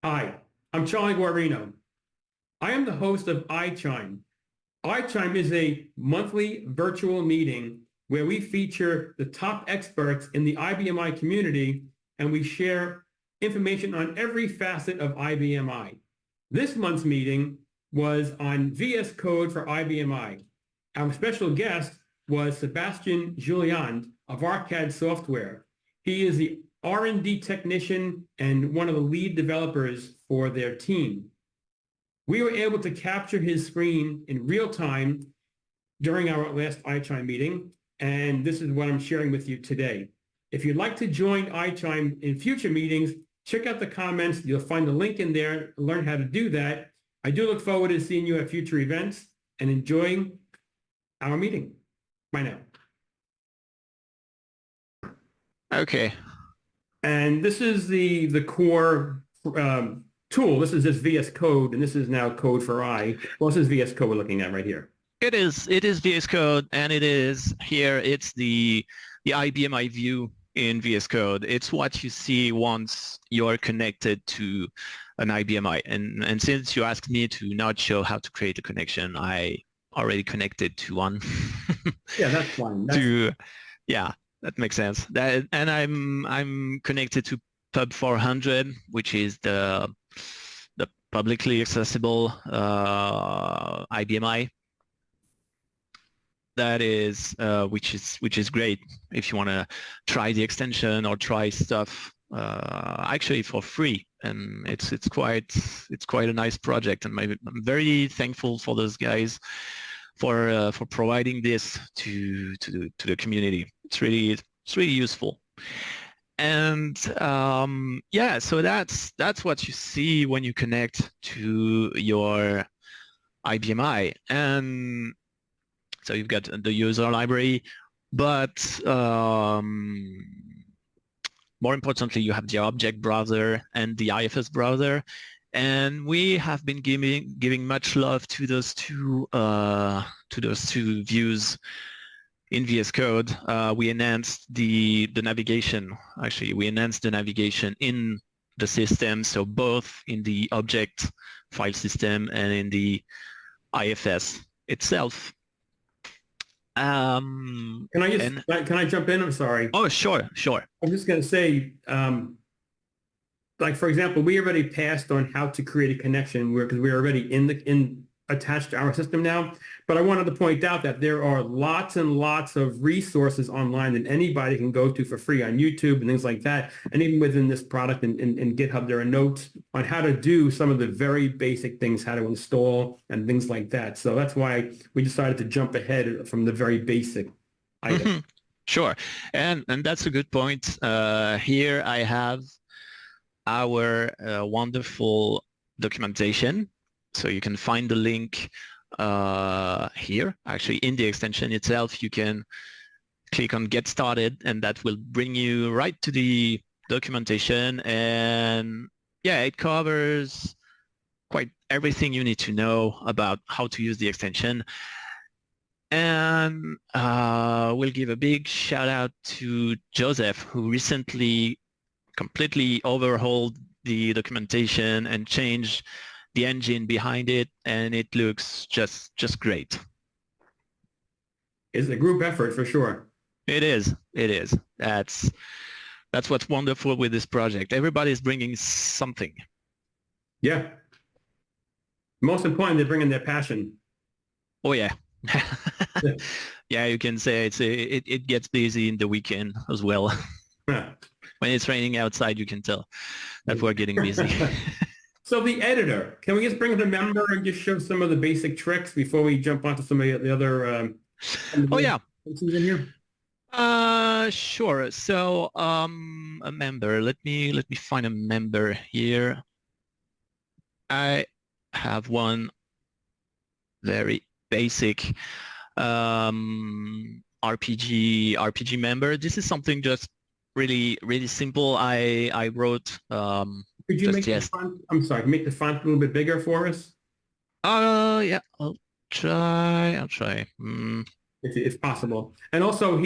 Hi, I'm Charlie Guarino. I am the host of iChime. iChime is a monthly virtual meeting where we feature the top experts in the IBMI community and we share information on every facet of IBMI. This month's meeting was on VS Code for IBMI. Our special guest was Sebastien Julliand of Arcade Software. He is the R&D technician and one of the lead developers for their team. We were able to capture his screen in real time during our last iChime meeting, and this is what I'm sharing with you today. If you'd like to join iChime in future meetings, check out the comments. You'll find the link in there to learn how to do that. I do look forward to seeing you at future events and enjoying our meeting. Bye now. Okay. And this is the core tool. This is just VS Code, and this is now Code for I. Well, this is VS Code we're looking at right here. It is VS Code, and it is here. It's the IBMI view in VS Code. It's what you see once you're connected to an IBMI. And since you asked me to not show how to create a connection, I already connected to one. Yeah, that's fine. Yeah, that makes sense. And I'm connected to Pub 400, which is the publicly accessible IBMI. That is which is great if you want to try the extension or try stuff actually for free, and it's quite a nice project, and I'm very thankful for those guys for providing this to the community. It's really useful. And yeah, so that's what you see when you connect to your IBMI. And so you've got the user library, but more importantly, you have the object browser and the IFS browser. And we have been giving much love to those two views in VS Code. We enhanced the navigation. Actually, we enhanced the navigation in the system, so both in the object file system and in the IFS itself. Can I jump in? I'm sorry. Oh, sure. I'm just going to say, like for example, we already passed on how to create a connection because we're already attached to our system now. But I wanted to point out that there are lots and lots of resources online that anybody can go to for free on YouTube and things like that. And even within this product in GitHub, there are notes on how to do some of the very basic things, how to install and things like that. So that's why we decided to jump ahead from the very basic item. Mm-hmm. Sure. And that's a good point. Here I have our wonderful documentation. So you can find the link here. Actually, in the extension itself, you can click on Get Started, and that will bring you right to the documentation. And yeah, it covers quite everything you need to know about how to use the extension. And we'll give a big shout out to Joseph, who recently completely overhauled the documentation and changed the engine behind it, and it looks just great. It's a group effort for sure. It is. That's what's wonderful with this project. Everybody's bringing something. Yeah. Most important, they're bringing their passion. Oh yeah. Yeah, you can say it gets busy in the weekend as well. Yeah. When it's raining outside, you can tell that we're getting busy. So the editor, can we just bring the member and just show some of the basic tricks before we jump onto some of the other? Oh yeah. In here? Sure. So a member. Let me find a member here. I have one very basic RPG member. This is something just really simple. I wrote. Could you make the font? I'm sorry. Make the font a little bit bigger for us. Yeah. I'll try. If possible. And also,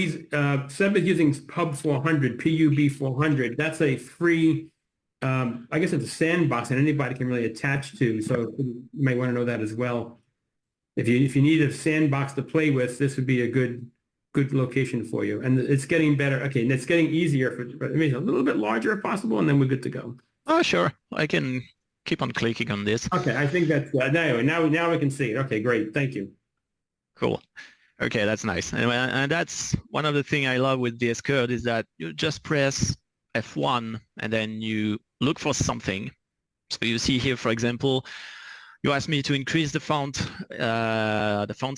Seb is using Pub 400, PUB 400. That's a free I guess it's a sandbox and anybody can really attach to. So you may want to know that as well. If you need a sandbox to play with, this would be a good location for you. And it's getting better. Okay, and it's getting easier I mean, a little bit larger if possible, and then we're good to go. Oh, sure. I can keep on clicking on this. Okay, I think that's anyway. Now we can see it. Okay, great. Thank you. Cool. Okay, that's nice. And that's one of the things I love with VS Code is that you just press F1 and then you look for something. So you see here, for example, you asked me to increase the font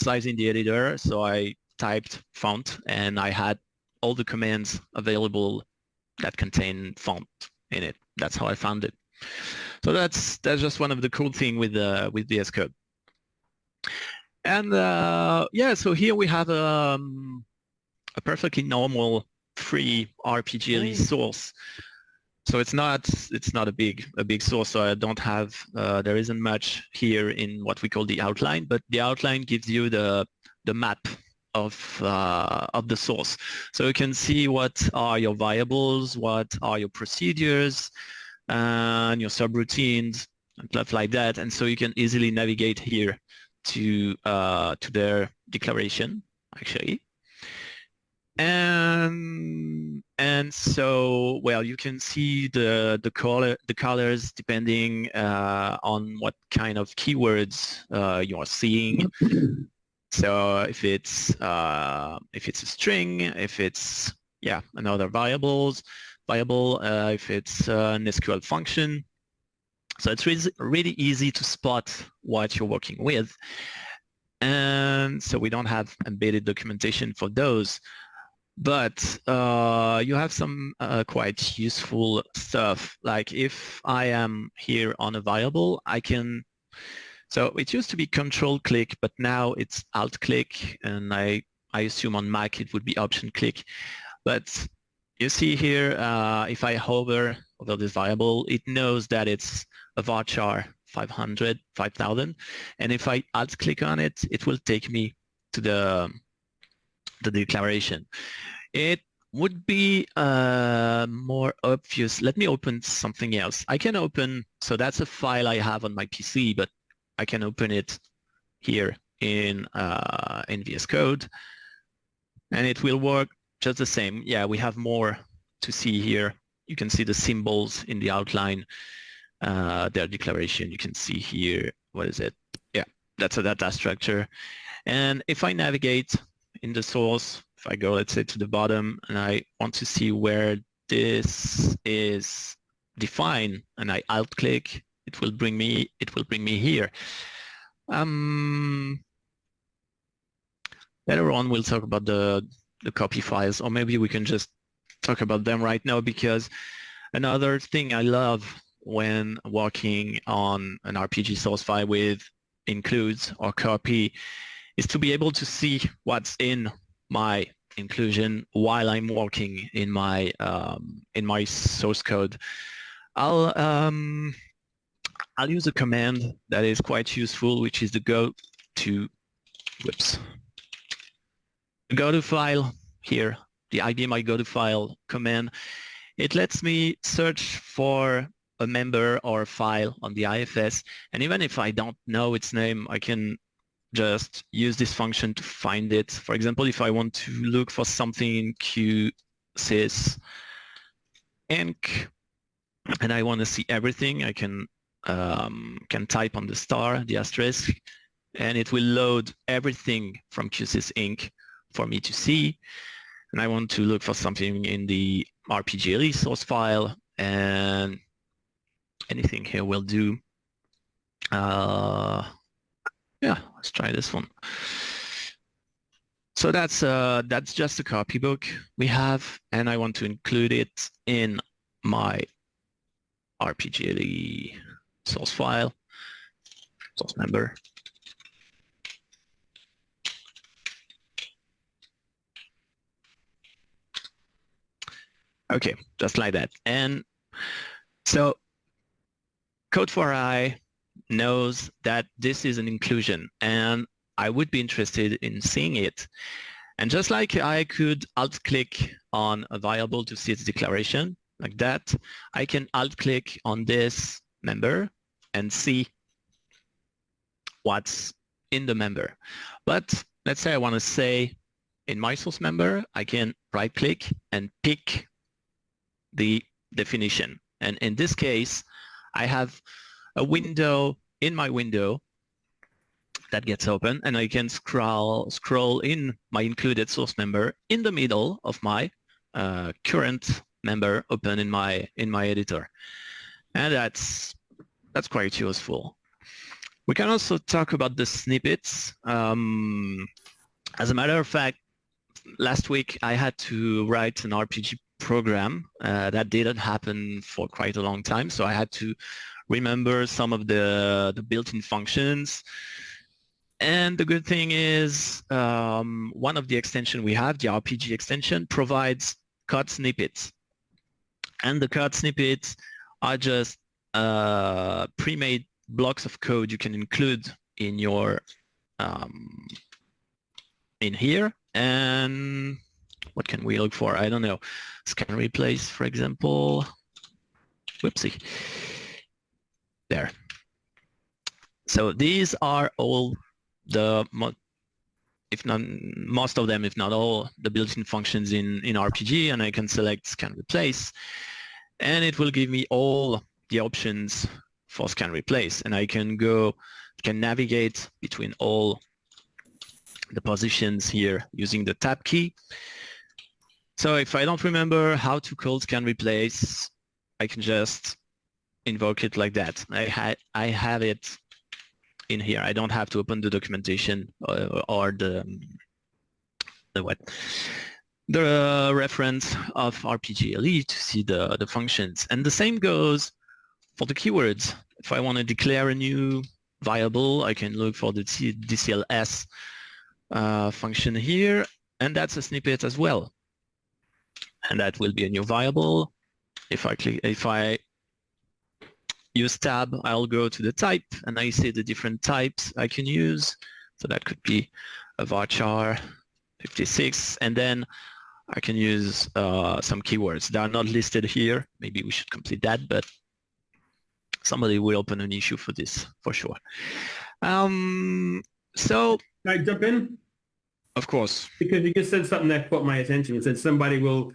size in the editor. So I typed font and I had all the commands available that contain font in it. That's how I found it. So that's just one of the cool things with VS Code. And yeah, so here we have a perfectly normal free RPGLE source. So it's not a big source. So I don't have there isn't much here in what we call the outline, but the outline gives you the map of the source. So you can see what are your variables, what are your procedures, and your subroutines and stuff like that. And so you can easily navigate here to their declaration actually. And so, well, you can see the colors depending on what kind of keywords you are seeing. So if it's a string, if it's another variable, if it's an SQL function. So it's really easy to spot what you're working with. And so we don't have embedded documentation for those. But you have some quite useful stuff. Like if I am here on a variable, I can, so it used to be control click, but now it's alt click. And I assume on Mac it would be option click. But you see here, if I hover over this variable, it knows that it's a varchar 500, 5000. And if I alt click on it, it will take me to the declaration. It would be more obvious. Let me open something else. I can open, so that's a file I have on my PC, but I can open it here in VS Code, and it will work just the same. Yeah, we have more to see here. You can see the symbols in the outline, their declaration. You can see here, what is it? Yeah, that's a data structure. And if I navigate in the source, if I go, let's say, to the bottom, and I want to see where this is defined, and I alt click, it will bring me here. Later on, we'll talk about the copy files, or maybe we can just talk about them right now, because another thing I love when working on an RPG source file with includes or copy is to be able to see what's in my inclusion while I'm working in my source code. I'll use a command that is quite useful, which is the go to file here, the IBM go to file command. It lets me search for a member or a file on the IFS, and even if I don't know its name, I can just use this function to find it. For example, if I want to look for something in QSys Inc. and I want to see everything, I can type on the star, the asterisk, and it will load everything from QSys Inc. for me to see. And I want to look for something in the RPGLE source file, and anything here will do. Yeah, let's try this one. So that's just a copybook we have, and I want to include it in my RPGLE source file, source member. Okay, just like that. And so Code4i knows that this is an inclusion, and I would be interested in seeing it. And just like I could alt click on a variable to see its declaration, like that, I can alt-click on this member and see what's in the member. But let's say I want to say in my source member, I can right-click and pick the definition. And in this case, I have a window in my window that gets open, and I can scroll in my included source member in the middle of my current member open in my editor, and that's quite useful. We can also talk about the snippets. As a matter of fact, last week I had to write an RPG program that didn't happen for quite a long time, so I had to remember some of the built-in functions. And the good thing is one of the extension we have, the RPG extension, provides code snippets. And the code snippets are just pre-made blocks of code you can include in your in here. And what can we look for? I don't know. Scan replace, for example. Whoopsie. There. So these are all the, if not most of them, if not all, the built-in functions in RPG, and I can select scan replace, and it will give me all the options for scan replace, and I can navigate between all the positions here using the tab key. So if I don't remember how to call scan replace, I can just invoke it like that. I have it in here. I don't have to open the documentation or the reference of RPGLE to see the functions. And the same goes for the keywords. If I want to declare a new variable, I can look for the DCLS function here, and that's a snippet as well. And that will be a new variable. If I use tab, I'll go to the type, and I see the different types I can use. So that could be a varchar 56, and then I can use some keywords. They are not listed here. Maybe we should complete that, but somebody will open an issue for this, for sure. So... Can I jump in? Of course. Because you just said something that caught my attention. You said somebody will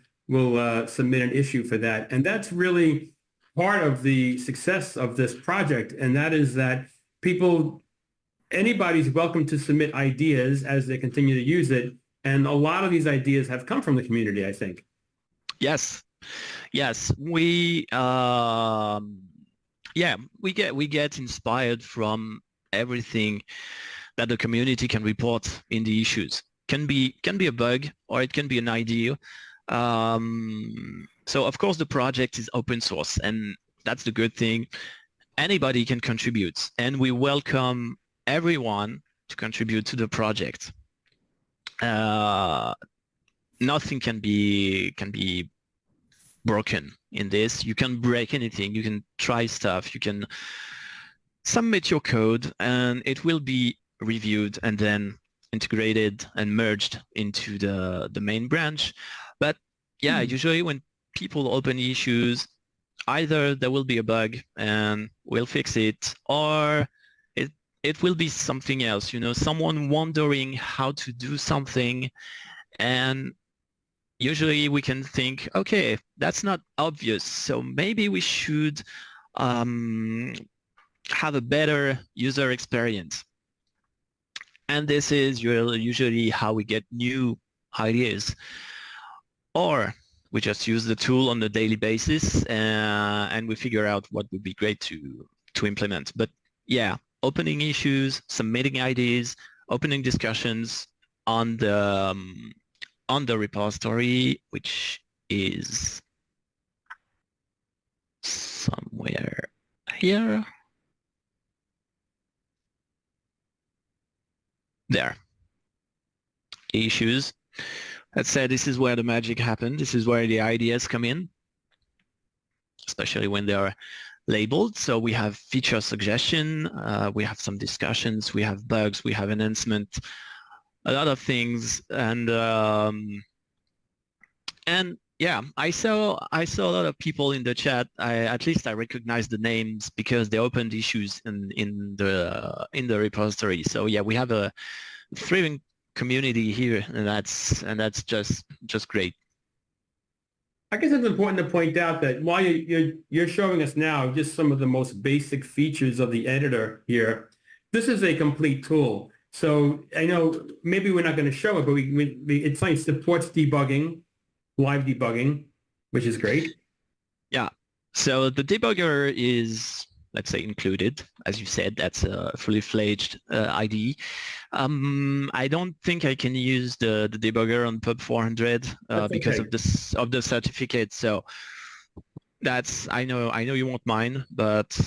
submit an issue for that. And that's really part of the success of this project. And that is that anybody's welcome to submit ideas as they continue to use it. And a lot of these ideas have come from the community, I think. Yes. We get inspired from everything that the community can report in the issues. Can be a bug, or it can be an idea. So of course the project is open source, and that's the good thing. Anybody can contribute, and we welcome everyone to contribute to the project. Nothing can be broken in this. You can break anything. You can try stuff. You can submit your code, and it will be reviewed and then integrated and merged into the main branch. But yeah, usually when people open issues, either there will be a bug and we'll fix it, or it will be something else, someone wondering how to do something, and usually we can think, okay, that's not obvious, so maybe we should have a better user experience. And this is usually how we get new ideas. Or we just use the tool on a daily basis and we figure out what would be great to implement. But yeah, opening issues, submitting ideas, opening discussions on the repository, which is somewhere here. There. Issues. Let's say this is where the magic happens. This is where the ideas come in, especially when they are labeled. So we have feature suggestion, we have some discussions, we have bugs, we have enhancement, a lot of things, and Yeah, I saw a lot of people in the chat. At least I recognize the names because they opened issues in the repository. So yeah, we have a thriving community here, and that's just great. I guess it's important to point out that while you're showing us now just some of the most basic features of the editor here, this is a complete tool. So I know maybe we're not going to show it, but it's like supports debugging, live debugging, which is great. Yeah. So the debugger is, let's say, included. As you said, that's a fully fledged IDE. I don't think I can use the debugger on Pub 400 because Okay. of the certificate. So that's I know you won't mind, but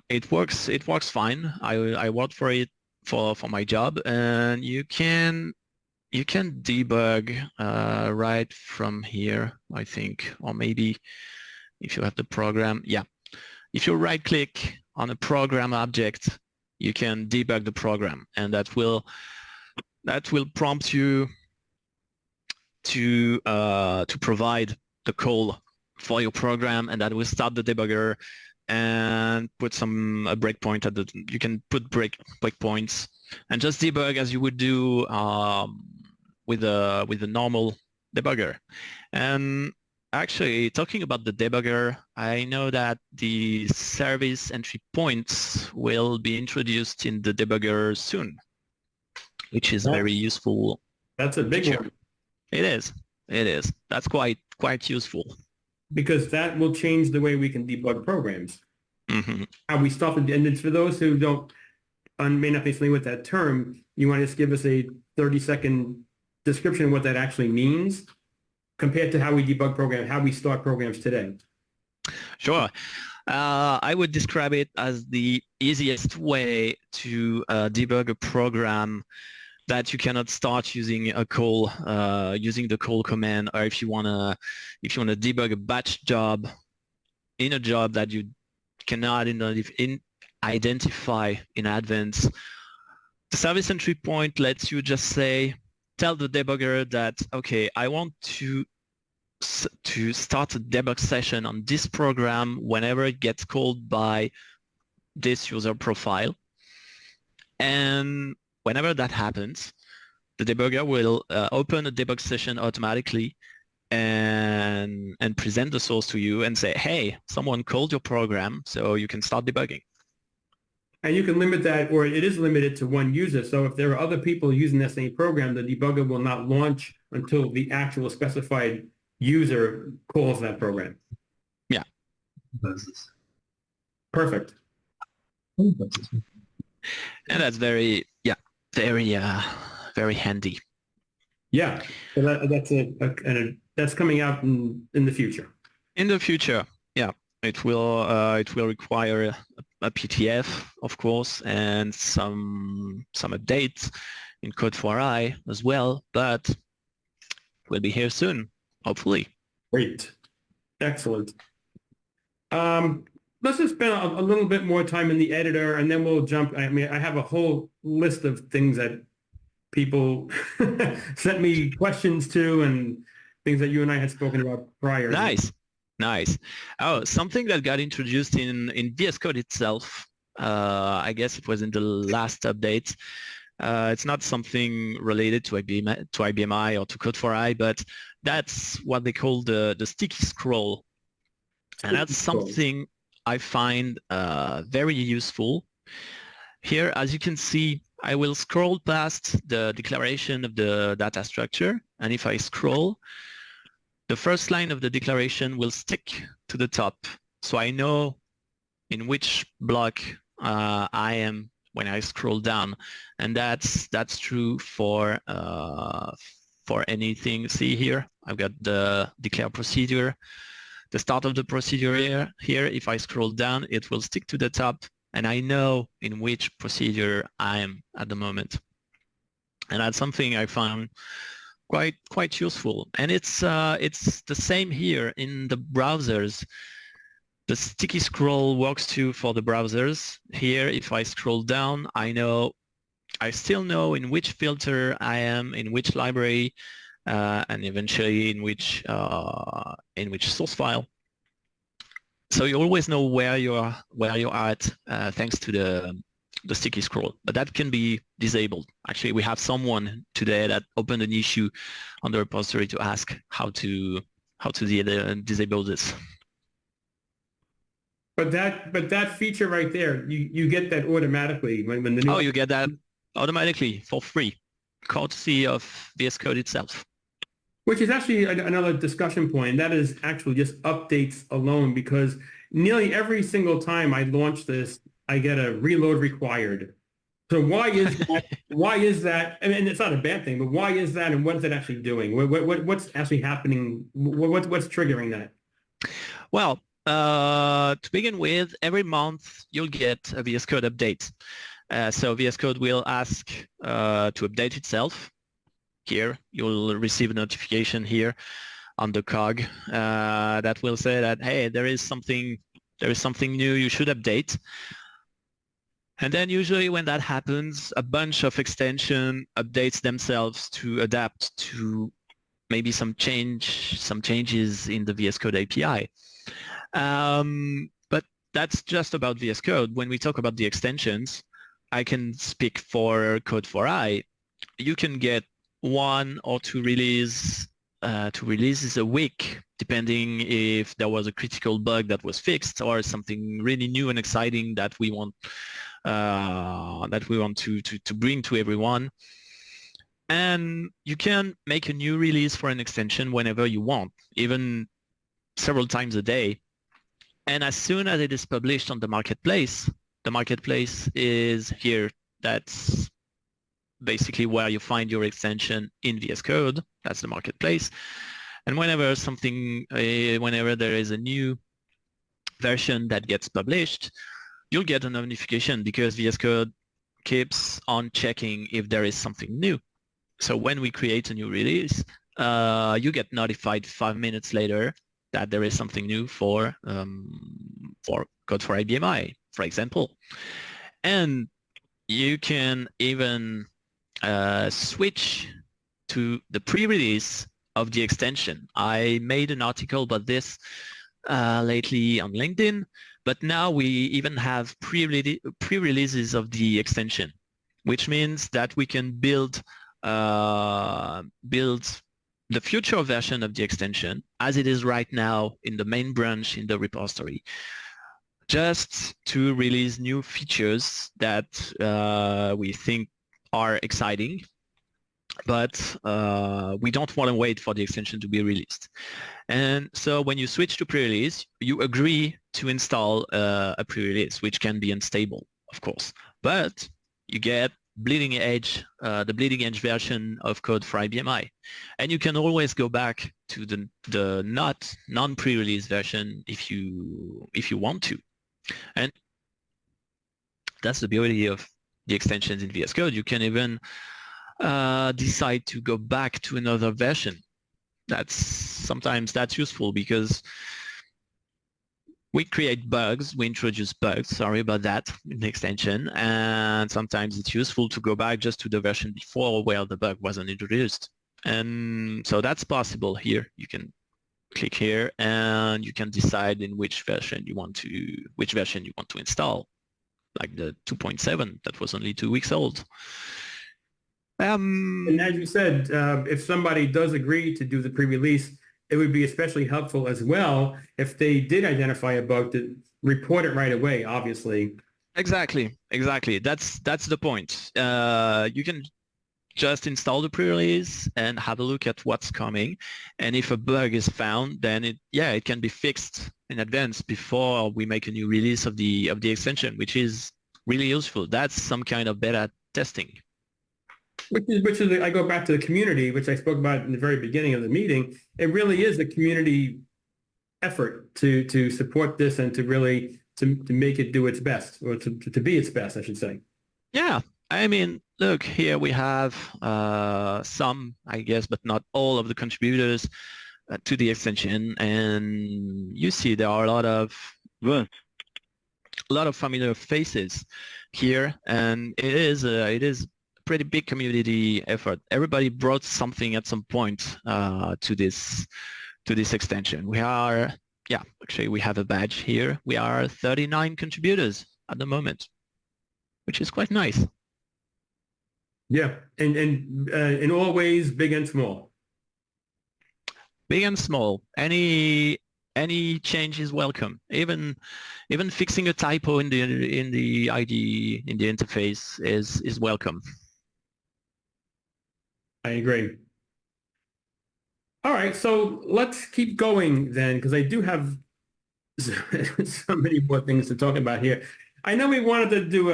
it works fine. I worked for it for my job, and you can debug right from here, I think, or maybe if you have the program. Yeah, if you right click on a program object, you can debug the program, and that will prompt you to provide the call for your program, and that will start the debugger and put a breakpoint at the. You can put breakpoints and just debug as you would do with a normal debugger. And actually, talking about the debugger, I know that the service entry points will be introduced in the debugger soon, which is a very useful That's a big feature. one It is. It is. That's quite useful. because that will change the way we can debug programs. Hmm. How we stop it. And it's for those who don't may not be familiar with that term, you want to just give us a 30-second description of what that actually means compared to how we debug programs, how we start programs today. Sure. I would describe it as the easiest way to debug a program that you cannot start using a call, using the call command, or if you wanna debug a batch job in a job that you cannot identify in advance. The service entry point lets you just tell the debugger that, okay, I want to start a debug session on this program whenever it gets called by this user profile. And whenever that happens, the debugger will open a debug session automatically and present the source to you and say, hey, someone called your program, so you can start debugging. And you can limit that, or it is limited to one user. So if there are other people using that same program, the debugger will not launch until the actual specified user calls that program. Yeah. Perfect. And that's very handy. Yeah, so that's coming out in the future. In the future, yeah, it will require a PTF, of course, and some updates in Code4i as well, but we'll be here soon, hopefully. Great, excellent. Let's just spend a little bit more time in the editor, and then we'll jump. I mean, I have a whole list of things that people sent me questions to, and things that you and I had spoken about prior. Nice. Oh, something that got introduced in VS Code itself. I guess it was in the last update. It's not something related to IBMI or to Code4i, but that's what they call the sticky scroll. And that's something I find very useful. Here, as you can see, I will scroll past the declaration of the data structure. And if I scroll, the first line of the declaration will stick to the top. So I know in which block I am when I scroll down. And that's true for anything. See here, I've got the declare procedure. The start of the procedure here, if I scroll down, it will stick to the top, and I know in which procedure I am at the moment. And that's something I found quite useful. And it's the same here in the browsers. The sticky scroll works too for the browsers. Here, if I scroll down, I still know in which filter I am, in which library, and eventually in which source file. So you always know where you're at thanks to the sticky scroll, but that can be disabled. Actually, we have someone today that opened an issue on the repository to ask how to disable this. But that feature right there, you get that automatically when the new. Oh, you get that automatically for free, courtesy of VS Code itself. Which is actually another discussion point. That is actually just updates alone, because nearly every single time I launch this, I get a reload required. So why is that? Why is that? And it's not a bad thing, but why is that? And what is it actually doing? What's actually happening? What's triggering that? Well, to begin with, every month you'll get a VS Code update. So VS Code will ask to update itself. Here, you'll receive a notification here on the cog that will say that, hey, there is something new, you should update. And then usually when that happens, a bunch of extension updates themselves to adapt to maybe some changes in the VS Code API. But that's just about VS Code. When we talk about the extensions, I can speak for Code4i. You can get 1 or 2 releases a week, depending if there was a critical bug that was fixed or something really new and exciting that we want to bring to everyone. And you can make a new release for an extension whenever you want, even several times a day. And as soon as it is published on the marketplace is here. That's basically where you find your extension in VS Code. That's the marketplace. And whenever there is a new version that gets published, you'll get a notification because VS Code keeps on checking if there is something new. So when we create a new release, you get notified 5 minutes later that there is something new for Code4i IBM, for example. And you can even switch to the pre-release of the extension. I made an article about this lately on LinkedIn, but now we even have pre-releases of the extension, which means that we can build the future version of the extension as it is right now in the main branch in the repository, just to release new features that we think are exciting, but we don't want to wait for the extension to be released. And so when you switch to pre-release, you agree to install a pre-release, which can be unstable, of course, but you get the bleeding edge version of Code4i IBM, and you can always go back to the non-pre-release version if you want to. And that's the beauty of the extensions in VS Code. You can even decide to go back to another version. Sometimes that's useful because we introduce bugs, sorry about that, in the extension, and sometimes it's useful to go back just to the version before where the bug wasn't introduced. And so that's possible here. You can click here and you can decide in which version you want to install, like the 2.7 that was only 2 weeks old. And as you said, if somebody does agree to do the pre-release, it would be especially helpful as well if they did identify a bug to report it right away, obviously. Exactly. That's the point. You can just install the pre-release and have a look at what's coming. And if a bug is found, then it can be fixed in advance before we make a new release of the extension, which is really useful. That's some kind of beta testing. Which is, I go back to the community, which I spoke about in the very beginning of the meeting. It really is a community effort to support this and to really to make it do its best, or to be its best, I should say. Yeah, I mean, look, here we have some, I guess, but not all of the contributors to the extension, and you see there are a lot of familiar faces here, and it is pretty big community effort. Everybody brought something at some point to this extension. We are, yeah, actually we have a badge here. We are 39 contributors at the moment, which is quite nice. Yeah, and in all ways, big and small. Big and small. Any change is welcome. Even fixing a typo in the IDE, in the interface is welcome. I agree. All right, so let's keep going then, because I do have so many more things to talk about here. I know we wanted to do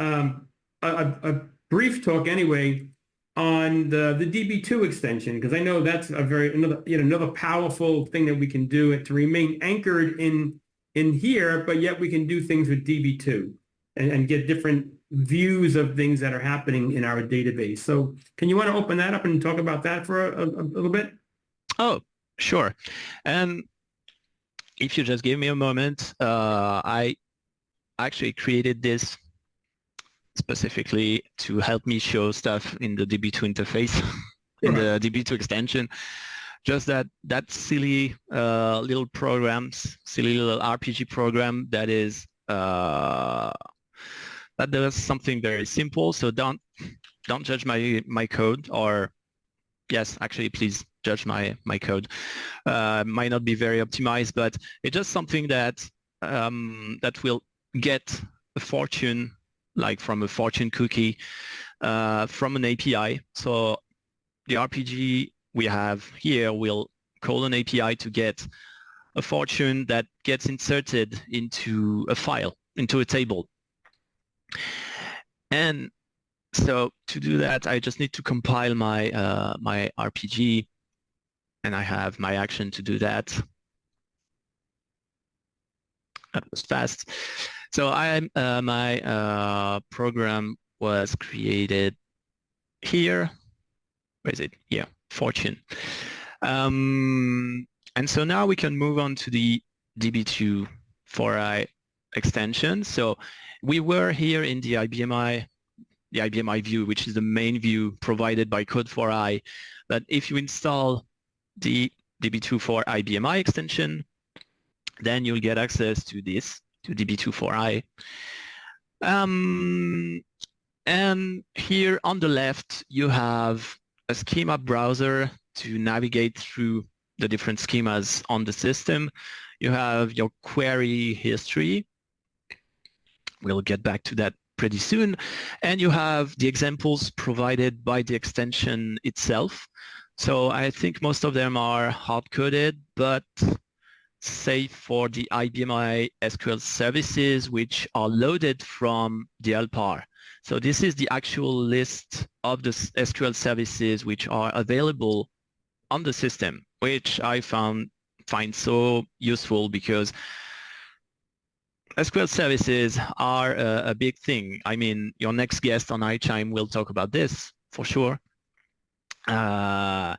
a brief talk anyway on the DB2 extension, because I know that's another powerful thing that we can do to remain anchored in here, but yet we can do things with DB2 and get different views of things that are happening in our database. So can you want to open that up and talk about that for a little bit? Oh, sure. And if you just give me a moment, I actually created this specifically to help me show stuff in the DB2 interface, in the DB2 extension. Just that silly little programs, silly little RPG program that is that does something very simple. So don't judge my code, or yes, actually, please judge my code. Might not be very optimized, but it's just something that that will get a fortune, like from a fortune cookie, from an API. So the RPG we have here will call an API to get a fortune that gets inserted into a file, into a table. And so to do that, I just need to compile my my RPG, and I have my action to do that. That was fast. So my program was created here. Where is it? Yeah, fortune. And so now we can move on to the DB2 4i extension. So we were here in the IBM view, which is the main view provided by Code4i. But if you install the DB2 for IBM extension, then you'll get access to this, to DB2 4i. And here on the left, you have a schema browser to navigate through the different schemas on the system. You have your query history. We'll get back to that pretty soon. And you have the examples provided by the extension itself. So I think most of them are hard-coded, but save for the IBM SQL services, which are loaded from the LPAR. So this is the actual list of the SQL services which are available on the system, which I find so useful because SQL services are a big thing. I mean, your next guest on iChime will talk about this for sure. And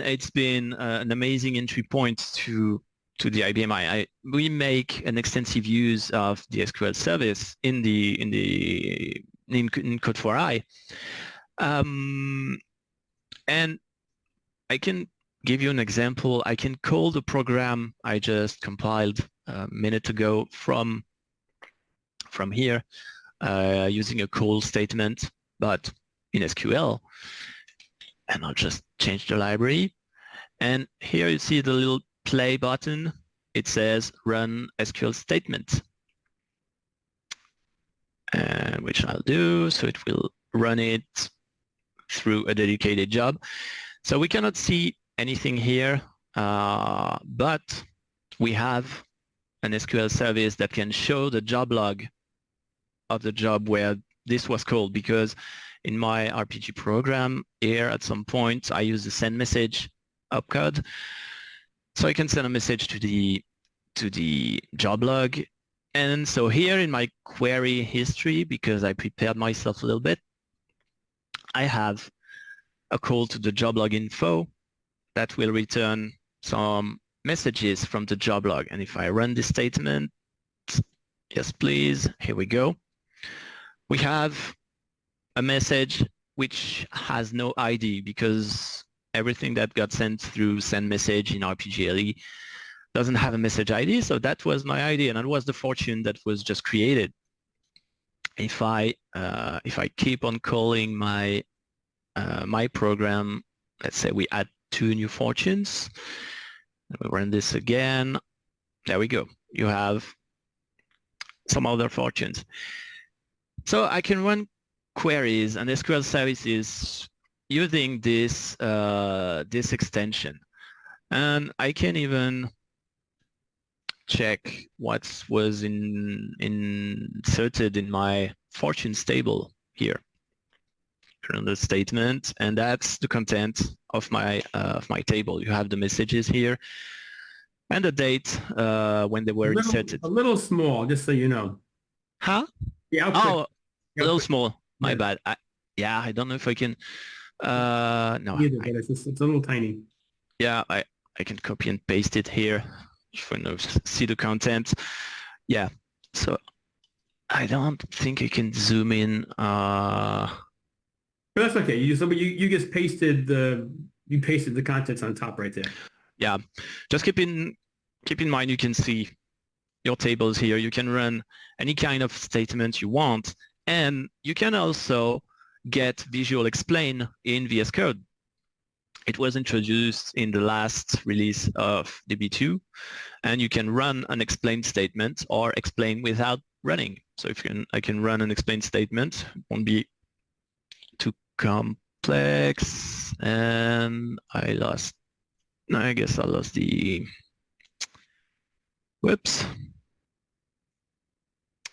it's been an amazing entry point to the IBM. We make an extensive use of the SQL service in Code4i, and I can give you an example. I can call the program I just compiled a minute ago from here using a call statement, but in SQL, and I'll just change the library. And here you see the little play button. It says run SQL statement, which I'll do. So it will run it through a dedicated job. So we cannot see anything here, but we have an SQL service that can show the job log of the job where this was called, because in my RPG program here at some point I use the send message opcode. So I can send a message to the job log. And so here in my query history, because I prepared myself a little bit, I have a call to the job log info that will return some messages from the job log. And if I run this statement, yes please, here we go. We have a message which has no ID because everything that got sent through send message in RPGLE doesn't have a message ID. So that was my ID, and that was the fortune that was just created. If I keep on calling my my program, let's say we add 2 new fortunes, we run this again. There we go. You have some other fortunes. So I can run queries and SQL services using this this extension, and I can even check what was inserted in my fortunes table here. Run the statement, and that's the content of my table. You have the messages here and the date when they were inserted. A little small, just so you know. Huh? The output. Oh, a little small. My bad. Yeah, I don't know if I can. No. Either, but it's a little tiny. Yeah, I can copy and paste it here if I see the content. Yeah. So I don't think I can zoom in. But that's okay. You just pasted the contents on top right there. Yeah. Just keep in mind you can see your tables here. You can run any kind of statement you want, and you can also get Visual Explain in VS Code. It was introduced in the last release of DB2, and you can run an explain statement or explain without running. So I can run an explain statement. It won't be too complex, and I guess I lost the, whoops,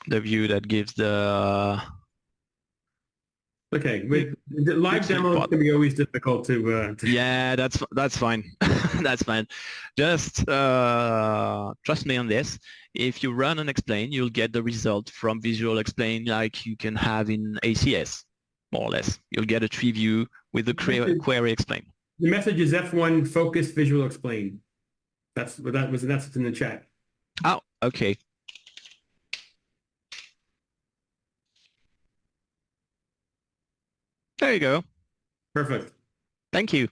the view that gives the. Okay, the live demo can be always difficult to. Yeah, that's fine. That's fine. Just trust me on this. If you run and explain, you'll get the result from Visual Explain like you can have in ACS, more or less. You'll get a tree view with the query explain. The message is F1 focus Visual Explain. That's what that was. That's what's in the chat. Oh, okay. There you go. Perfect. Thank you.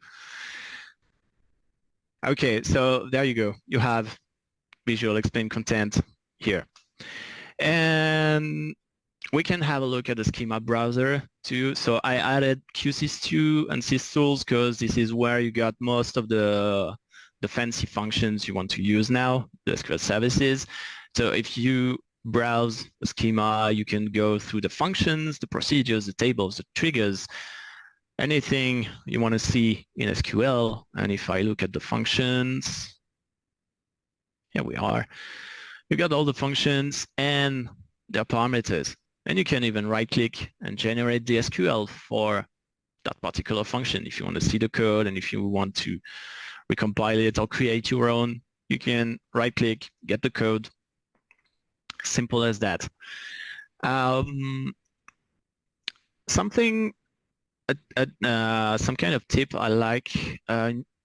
Okay, so there you go. You have Visual Explain content here. And we can have a look at the schema browser too. So I added QSys2 and systools because this is where you got most of the fancy functions you want to use now, the SQL services. So if you browse the schema, you can go through the functions, the procedures, the tables, the triggers, anything you want to see in SQL. And if I look at the functions, here we are. You got all the functions and their parameters. And you can even right-click and generate the SQL for that particular function. If you want to see the code and if you want to recompile it or create your own, you can right-click, get the code. Simple as that. Some kind of tip I like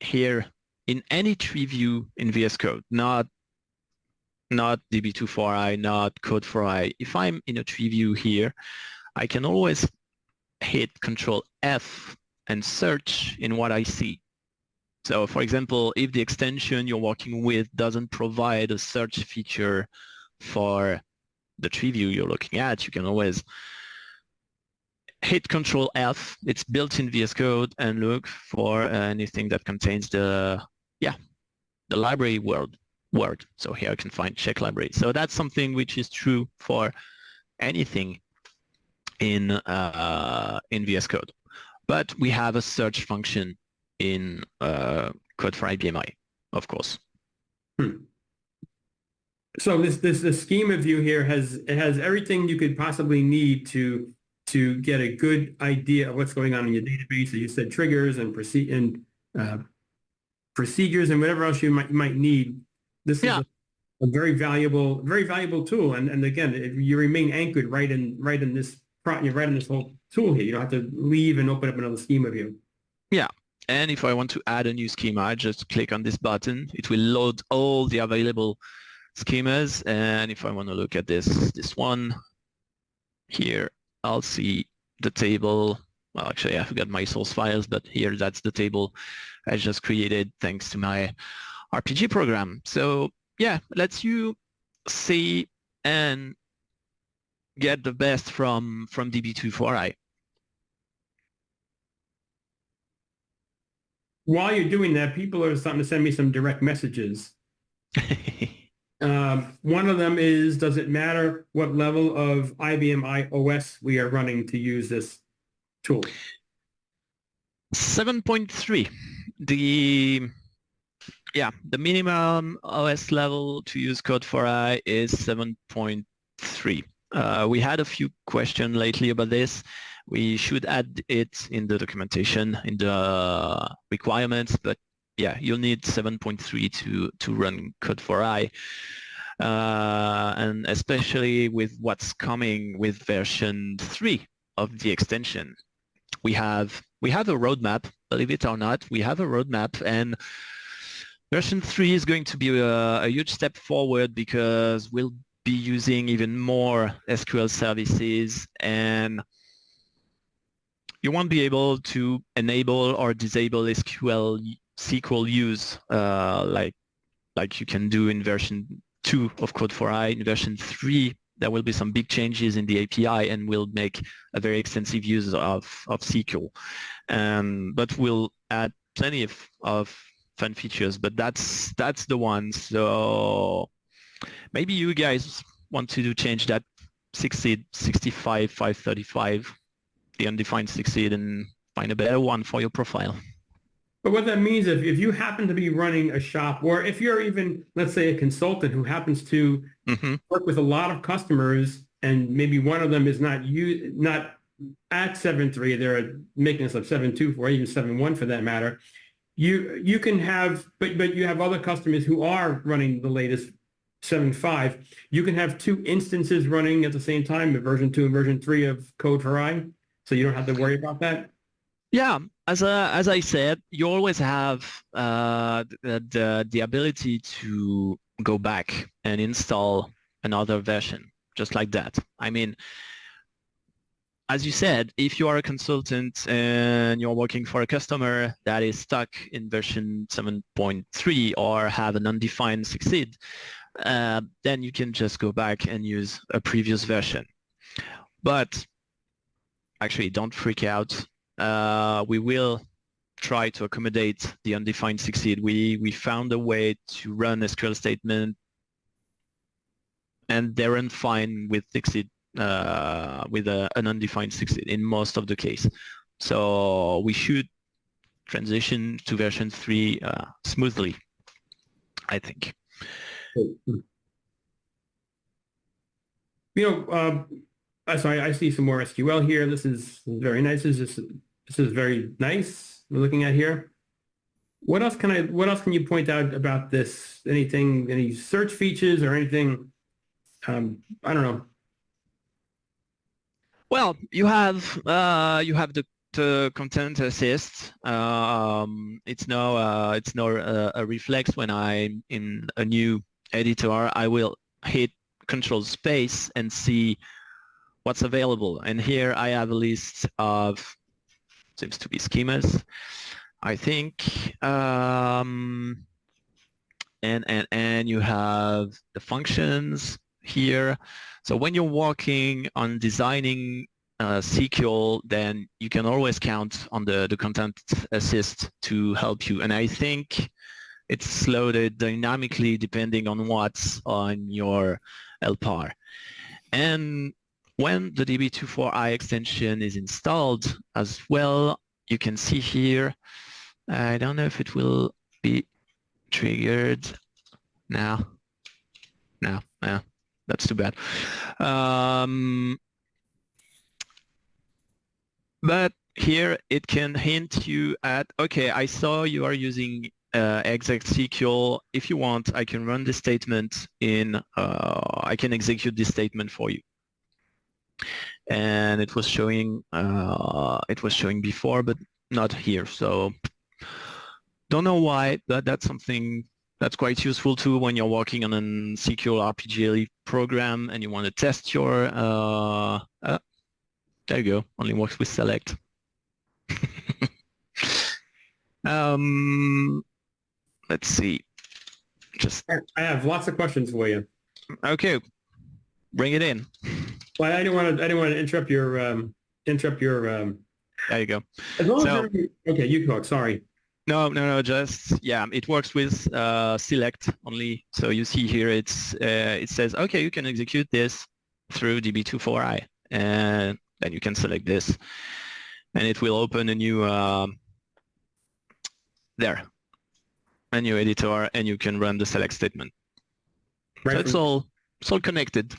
here in any tree view in VS Code, not DB2 not Code for I. If I'm in a tree view here, I can always hit Control F and search in what I see. So for example, if the extension you're working with doesn't provide a search feature for the tree view you're looking at, you can always hit Control F. It's built in VS Code and look for anything that contains the library word. So here I can find check library. So that's something which is true for anything in VS Code. But we have a search function in Code for IBM, of course. So this schema view here has everything you could possibly need to get a good idea of what's going on in your database. So you said triggers and procedures and whatever else you might need. This is a very valuable tool. And again, you remain anchored right in this whole tool here. You don't have to leave and open up another schema view. Yeah. And if I want to add a new schema, I just click on this button. It will load all the available schemas. And if I want to look at this one here, I'll see the table. Well, actually, I forgot my source files, but here that's the table I just created thanks to my RPG program. So yeah, lets you see and get the best from DB24i. While you're doing that, people are starting to send me some direct messages. One of them is, does it matter what level of IBM OS we are running to use this tool? 7.3. The minimum OS level to use Code4i is 7.3. We had a few questions lately about this. We should add it in the documentation, in the requirements, but yeah, you'll need 7.3 to run Code4i. And especially with what's coming with version 3 of the extension. We have a roadmap, believe it or not, we have a roadmap, and version 3 is going to be a huge step forward because we'll be using even more SQL services, and you won't be able to enable or disable SQL use like you can do in version 2 of Code4i. In version 3, there will be some big changes in the API and we'll make a very extensive use of SQL. But we'll add plenty of fun features, but that's the one. So maybe you guys want to change that succeed 65, 535, the undefined succeed, and find a better one for your profile. But what that means, if you happen to be running a shop, or if you're even, let's say, a consultant who happens to work with a lot of customers, and maybe one of them is not at 7.3, they're making us up 7.2 or even 7.1 for that matter. You can have, but you have other customers who are running the latest 7.5. You can have two instances running at the same time, the version 2 and version 3 of Code4i, so you don't have to worry about that. Yeah, as I said, you always have the ability to go back and install another version, just like that. I mean, as you said, if you are a consultant and you're working for a customer that is stuck in version 7.3 or have an undefined succeed, then you can just go back and use a previous version. But actually, don't freak out. We will try to accommodate the undefined succeed. We found a way to run SQL statement and they run fine with succeed, with an undefined succeed in most of the case. So we should transition to version 3 smoothly, I think. Sorry, I see some more SQL here. This is very nice. This is very nice. We're looking at here. What else can you point out about this? Anything, any search features or anything? I don't know. Well, you have the content assist. It's now a reflex when I'm in a new editor. I will hit Control Space and see what's available. And here I have a list of, seems to be schemas, I think. And you have the functions here. So when you're working on designing SQL, then you can always count on the content assist to help you. And I think it's loaded dynamically depending on what's on your LPAR. And when the DB24i extension is installed as well, you can see here, I don't know if it will be triggered now. No, that's too bad. But here it can hint you at, okay, I saw you are using exec SQL. If you want, I can run this statement in, I can execute this statement for you. And it was showing before, but not here. So don't know why, but that's something that's quite useful too when you're working on a SQL RPG program and you want to test your There you go. Only works with select. Let's see. Just I have lots of questions for you. okay. Bring it in. Well, I didn't want to interrupt your There you go. as long So, as okay, you talk. Sorry. no. Just yeah. It works with select only. So you see here, it says okay, you can execute this through db24i, and then you can select this, and it will open a new a new editor, and you can run the select statement. Right So it's all connected.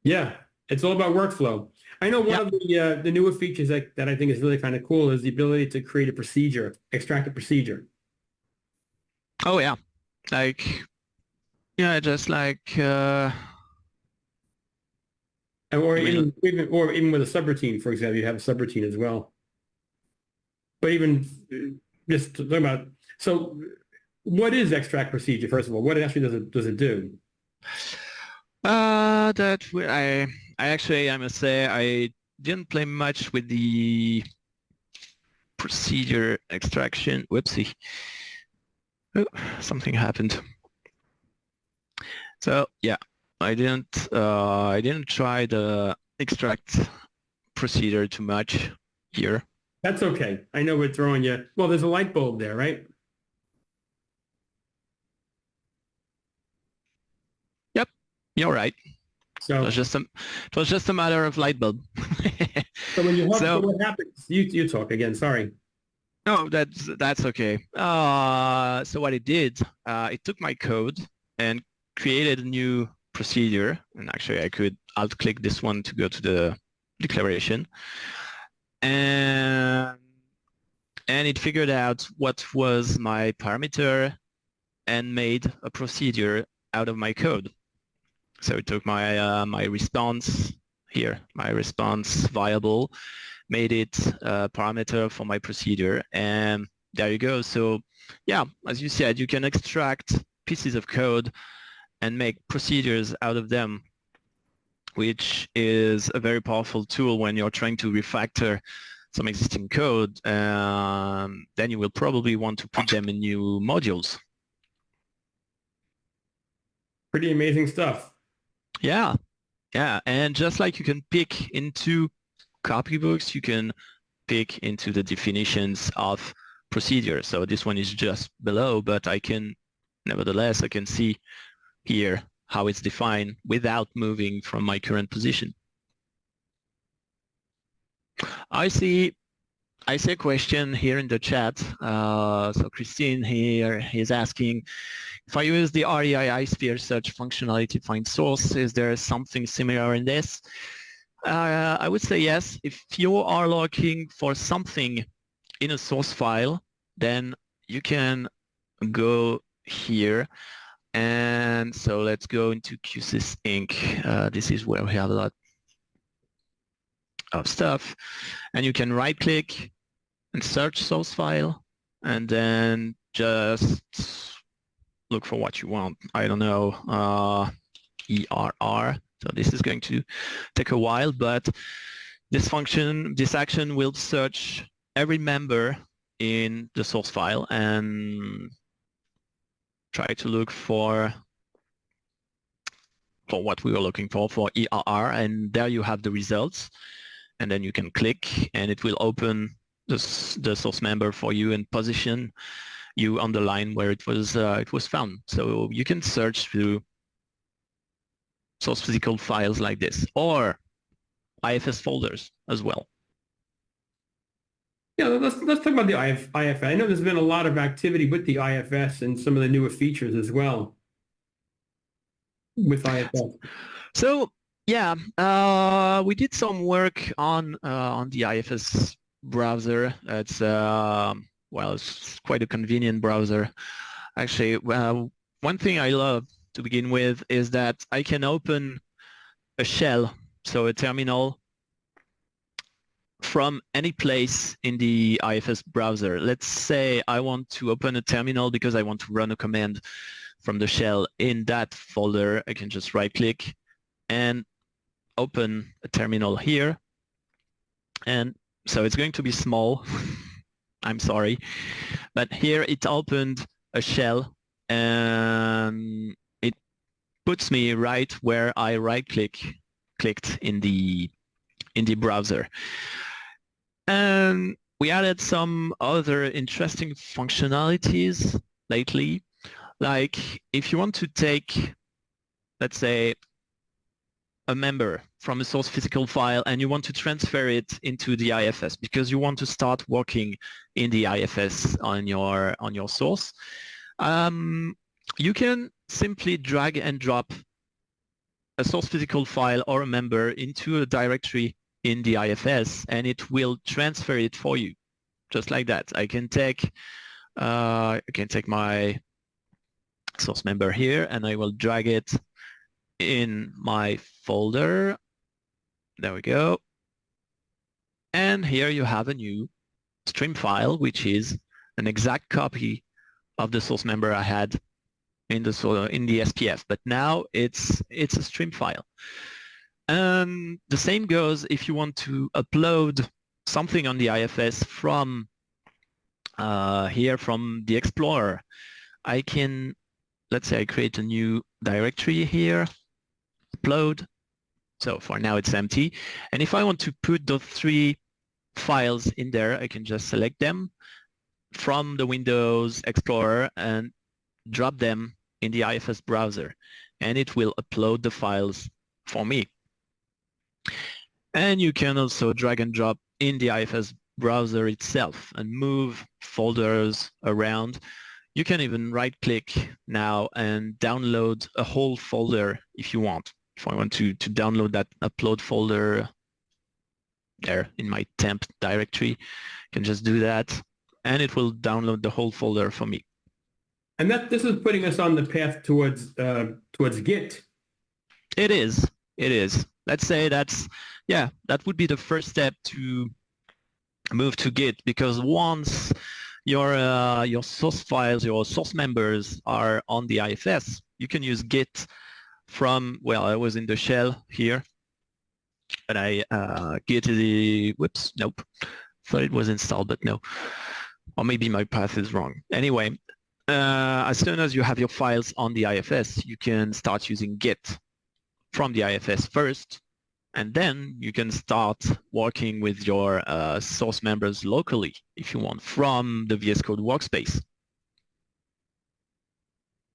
Yeah, it's all about workflow. I know one of the newer features that I think is really kind of cool is the ability to create a procedure, extract a procedure. Oh yeah, like yeah, just like Or I mean, even with a subroutine, for example, you have a subroutine as well. But even just talking about, so what is extract procedure, first of all? What actually does it do? I actually, I must say, I didn't play much with the procedure extraction. Whoopsie. Oh, something happened. So yeah, I didn't try the extract procedure too much here. That's okay. I know we're throwing you. Well, there's a light bulb there, right? Yep, you're right. So, It was just a matter of light bulb. so when you so So what happens? You talk again. Sorry. no, that's okay. So what it did, it took my code and created a new procedure. And actually, I could alt-click this one to go to the declaration, and it figured out what was my parameter and made a procedure out of my code. So it took my my response here, my response variable, made it a parameter for my procedure, and there you go. So yeah, as you said, you can extract pieces of code and make procedures out of them, which is a very powerful tool when you're trying to refactor some existing code. Then you will probably want to put them in new modules. Pretty amazing stuff. Yeah, and just like you can pick into copybooks, you can pick into the definitions of procedure. So this one is just below, but nevertheless, I can see here how it's defined without moving from my current position. I see a question here in the chat. So Christine here is asking, if I use the REI iSphere search functionality to find source, is there something similar in this? I would say yes. If you are looking for something in a source file, then you can go here. And so let's go into QSys Inc. This is where we have a lot of stuff. And you can right click and search source file, and then just look for what you want. I don't know, ERR. So this is going to take a while, but this action will search every member in the source file and try to look for what we were looking for ERR, and there you have the results. And then you can click, and it will open the source member for you and position you on the line where it was found. So you can search through source physical files like this, or IFS folders as well. Yeah, let's talk about the IFS. I know there's been a lot of activity with the IFS and some of the newer features as well with IFS. So yeah, we did some work on the IFS browser. It's well, it's quite a convenient browser. Actually, one thing I love to begin with is that I can open a shell, so a terminal, from any place in the IFS browser. Let's say I want to open a terminal because I want to run a command from the shell in that folder. I can just right click and open a terminal here, And so it's going to be small. I'm sorry. But here it opened a shell and it puts me right where I clicked in the browser. And we added some other interesting functionalities lately. Like if you want to take, let's say, a member from a source physical file and you want to transfer it into the IFS because you want to start working in the IFS on your source, you can simply drag and drop a source physical file or a member into a directory in the IFS and it will transfer it for you, just like that. I can take my source member here and I will drag it in my folder. There we go. And here you have a new stream file, which is an exact copy of the source member I had in the SPF, but now it's a stream file. And the same goes if you want to upload something on the IFS from here from the Explorer. I can, let's say I create a new directory here, upload. So for now it's empty. And if I want to put those 3 files in there, I can just select them from the Windows Explorer and drop them in the IFS browser. And it will upload the files for me. And you can also drag and drop in the IFS browser itself and move folders around. You can even right-click now and download a whole folder if you want. If I want to download that upload folder there in my temp directory, I can just do that and it will download the whole folder for me. And this is putting us on the path towards Git. It is. Let's say that would be the first step to move to Git, because once your source files, your source members are on the IFS, you can use Git from, well, I was in the shell here, and I Git the, whoops, nope, thought it was installed, but no. Or maybe my path is wrong. Anyway, as soon as you have your files on the IFS, you can start using Git from the IFS first, and then you can start working with your source members locally, if you want, from the VS Code workspace.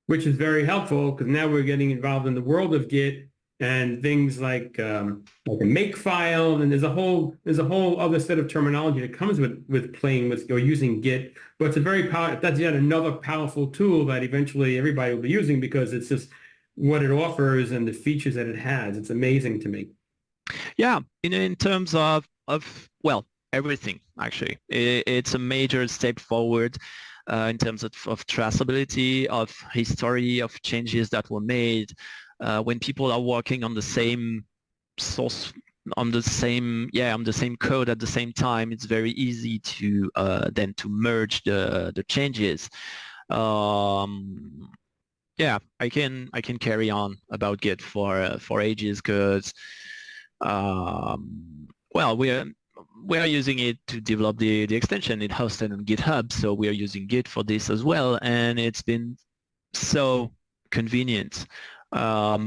Which is very helpful because now we're getting involved in the world of Git and things like a make file, and there's a whole other set of terminology that comes with playing with or using Git. But it's a very that's yet another powerful tool that eventually everybody will be using because it's just what it offers and the features that it has. It's amazing to me. Yeah, in terms of well, everything actually. It's a major step forward in terms of traceability, of history, of changes that were made. When people are working on the same source, on the same code at the same time, it's very easy to then to merge the changes. Yeah, I can carry on about Git for ages because well, we are using it to develop the extension. It hosted on GitHub, so we are using Git for this as well, and it's been so convenient. I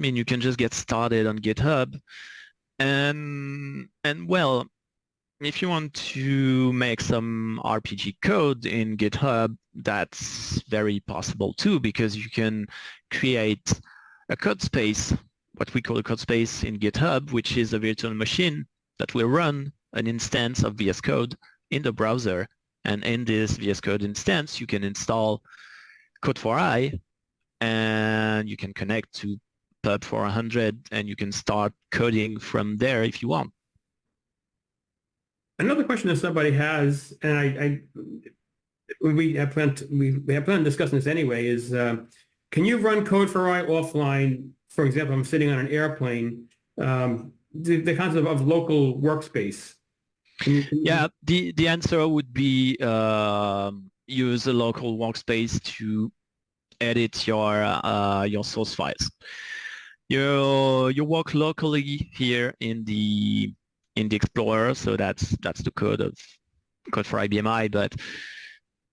mean, you can just get started on GitHub, and well, if you want to make some RPG code in GitHub, that's very possible too, because you can create a code space, what we call a code space in GitHub, which is a virtual machine that will run an instance of VS Code in the browser. And in this VS Code instance, you can install Code4i, and you can connect to Pub 400, and you can start coding from there if you want. Another question that somebody has, and we have planned on discussing this anyway, is can you run Code4i offline? For example, I'm sitting on an airplane. The concept of local workspace. Yeah, the answer would be use a local workspace to edit your source files. You work locally here in the in the Explorer, so that's the code for IBM I, but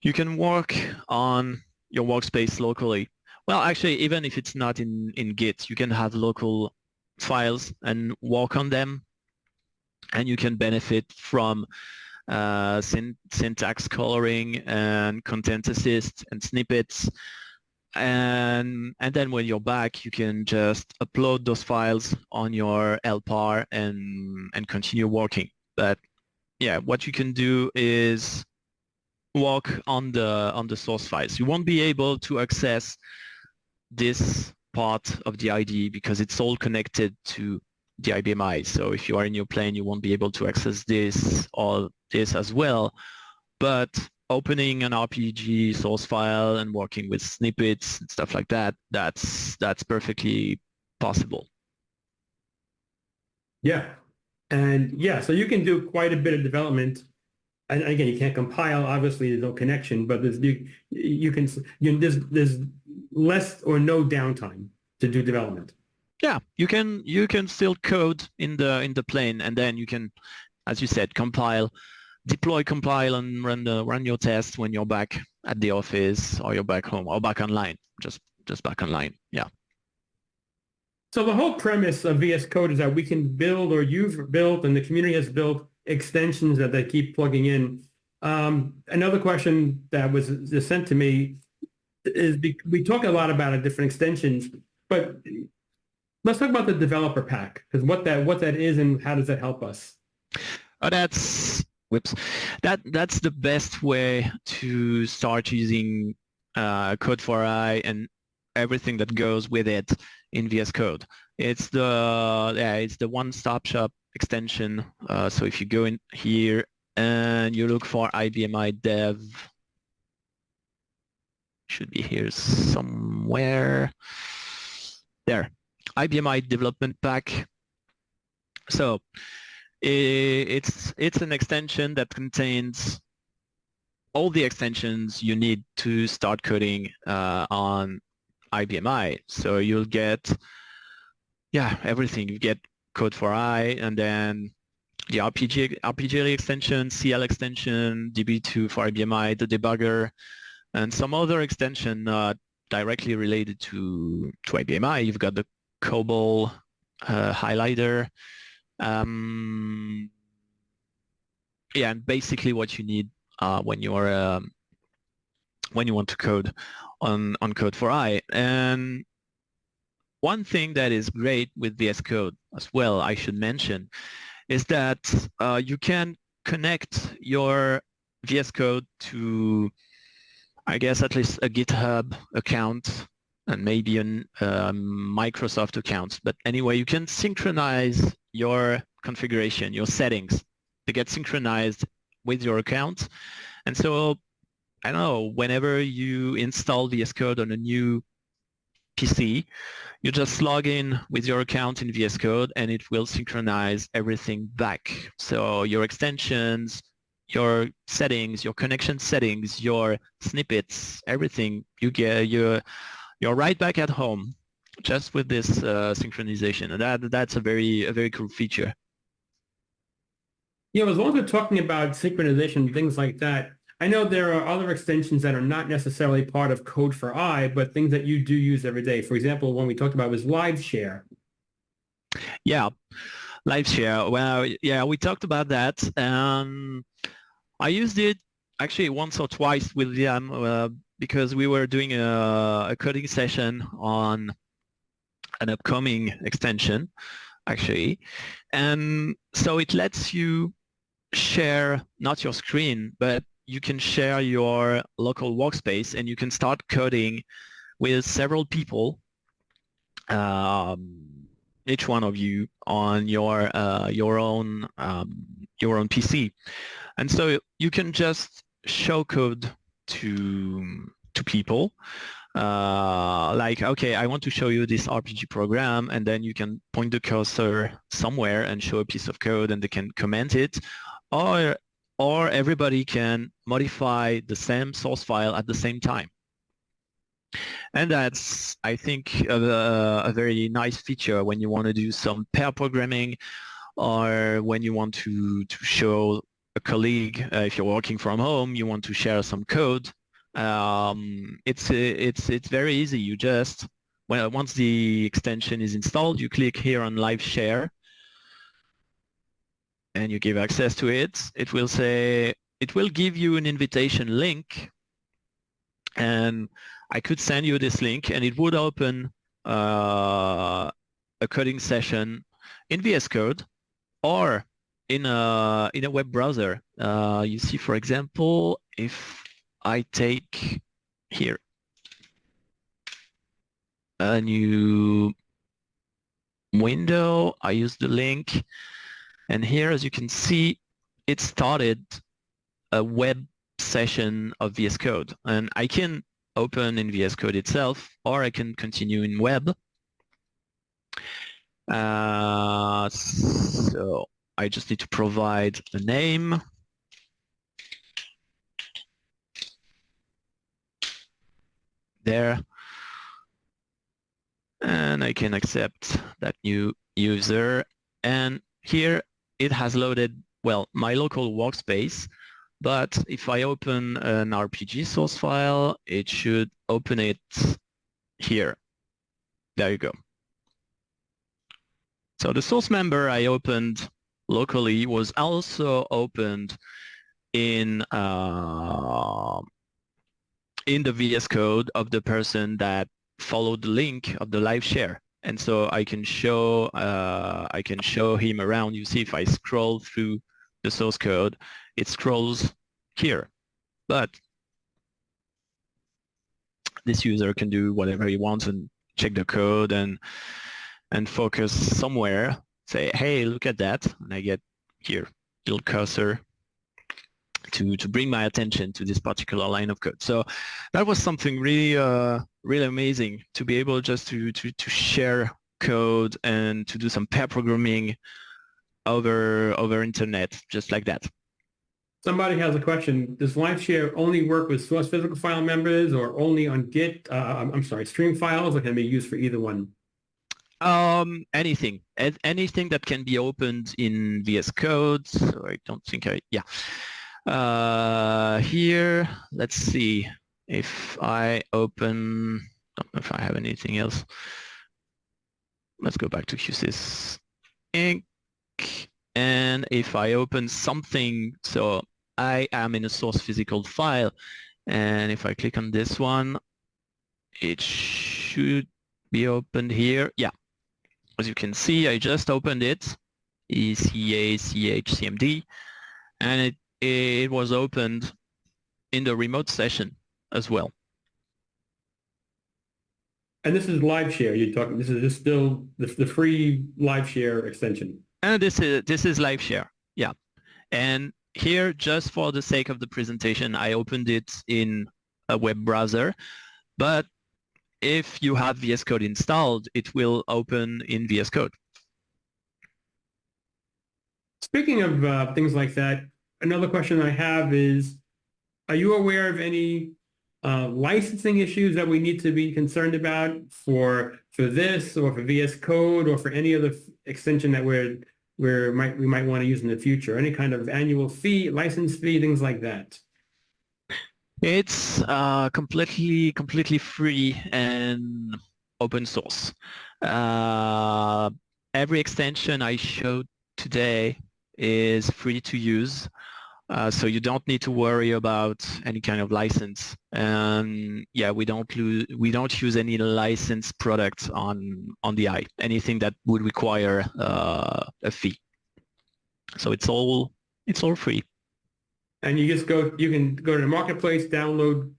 you can work on your workspace locally. Well, actually, even if it's not in Git, you can have local files and work on them, and you can benefit from syntax coloring and content assist and snippets. And then when you're back, you can just upload those files on your LPAR and continue working. But yeah, what you can do is work on the source files. You won't be able to access this part of the IDE because it's all connected to the IBM I. So if you are in your plane, you won't be able to access this or this as well. But opening an RPG source file and working with snippets and stuff like that, that's perfectly possible. Yeah. And yeah, so you can do quite a bit of development. And again, you can't compile, obviously there's no connection, but there's less or no downtime to do development. Yeah, you can still code in the plane, and then you can, as you said, compile, deploy, compile, and run your tests when you're back at the office or you're back home or back online. Just back online. Yeah. So the whole premise of VS Code is that we can build, or you've built and the community has built, extensions that they keep plugging in. Another question that was just sent to me is, we talk a lot about different extensions, but let's talk about the developer pack, because what that is and how does that help us? Oh, that's the best way to start using Code4i and everything that goes with it in VS Code. It's the one-stop shop extension. So if you go in here and you look for IBM I Dev, should be here somewhere. There, IBM I Development Pack. So it's an extension that contains all the extensions you need to start coding on IBM I. So you'll get everything. You get Code4i, and then the RPG extension, CL extension, DB2 for IBM I, the debugger, and some other extension directly related to IBM I. You've got the COBOL highlighter. Yeah, and basically what you need when you want to code on Code4i. And one thing that is great with VS Code as well, I should mention, is that you can connect your VS Code to, I guess, at least a GitHub account and maybe a Microsoft account. But anyway, you can synchronize your configuration, your settings. They get synchronized with your account. And so, I don't know, whenever you install VS Code on a new PC, you just log in with your account in VS Code and it will synchronize everything back. So your extensions, your settings, your connection settings, your snippets, everything, you're right back at home just with this synchronization. And that's a very cool feature. Yeah, as long as we're talking about synchronization, things like that, I know there are other extensions that are not necessarily part of Code4i, but things that you do use every day. For example, one we talked about was live share. Yeah, live share. Well, yeah, we talked about that. I used it actually once or twice with Liam because we were doing a coding session on an upcoming extension, actually. And so it lets you share not your screen, but you can share your local workspace and you can start coding with several people, each one of you on your own PC. And so you can just show code to people, like, okay, I want to show you this RPG program, and then you can point the cursor somewhere and show a piece of code and they can comment it, or everybody can modify the same source file at the same time. And that's, I think, a very nice feature when you want to do some pair programming or when you want to show a colleague, if you're working from home, you want to share some code. It's very easy. You just once the extension is installed, you click here on Live Share, and you give access to it. It will give you an invitation link, and I could send you this link, and it would open a coding session in VS Code or in a web browser. You see, for example, if I take here a new window, I use the link, and here, as you can see, it started a web session of VS Code, and I can open in VS Code itself, or I can continue in web. So I just need to provide a name. There. And I can accept that new user. And here it has loaded, well, my local workspace. But if I open an RPG source file, it should open it here. There you go. So the source member I opened locally was also opened in the VS Code of the person that followed the link of the live share. And so I can show him around. You see, if I scroll through the source code, it scrolls here. But this user can do whatever he wants and check the code and focus somewhere. Say, hey, look at that, and I get here little cursor to bring my attention to this particular line of code. So that was something really really amazing, to be able just to share code and to do some pair programming over internet, just like that. Somebody has a question. Does LiveShare only work with source physical file members or only on Git? I'm sorry, stream files, or can be used for either one? Anything that can be opened in VS Code. So I don't think here, let's see if I open, don't know if I have anything else. Let's go back to QSys Inc. And if I open something, so I am in a source physical file, and if I click on this one, it should be opened here. Yeah, as you can see, I just opened it, ECA-CH-CMD, and it was opened in the remote session as well. And this is LiveShare you're talking. This is just still the free LiveShare extension. And this is LiveShare, yeah. And here, just for the sake of the presentation, I opened it in a web browser. But if you have VS Code installed, it will open in VS Code. Speaking of things like that, another question I have is, are you aware of any licensing issues that we need to be concerned about for this, or for VS Code, or for any other extension that we might want to use in the future? Any kind of annual fee, license fee, things like that? It's completely free and open source. Every extension I showed today is free to use. So you don't need to worry about any kind of license. And yeah, we don't use any licensed products on the i, anything that would require a fee. So it's all free. And you can go to the marketplace, download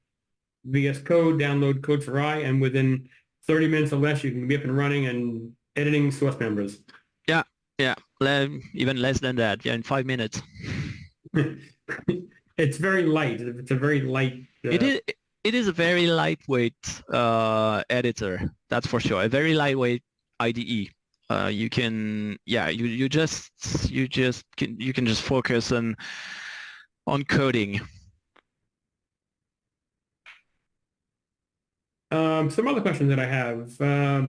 VS Code, download Code for I, and within 30 minutes or less, you can be up and running and editing source members. Yeah, even less than that. Yeah, in 5 minutes. It's very light. It's a very light. It is a very lightweight editor. That's for sure. A very lightweight IDE. You can you can just focus on coding. Some other questions that I have.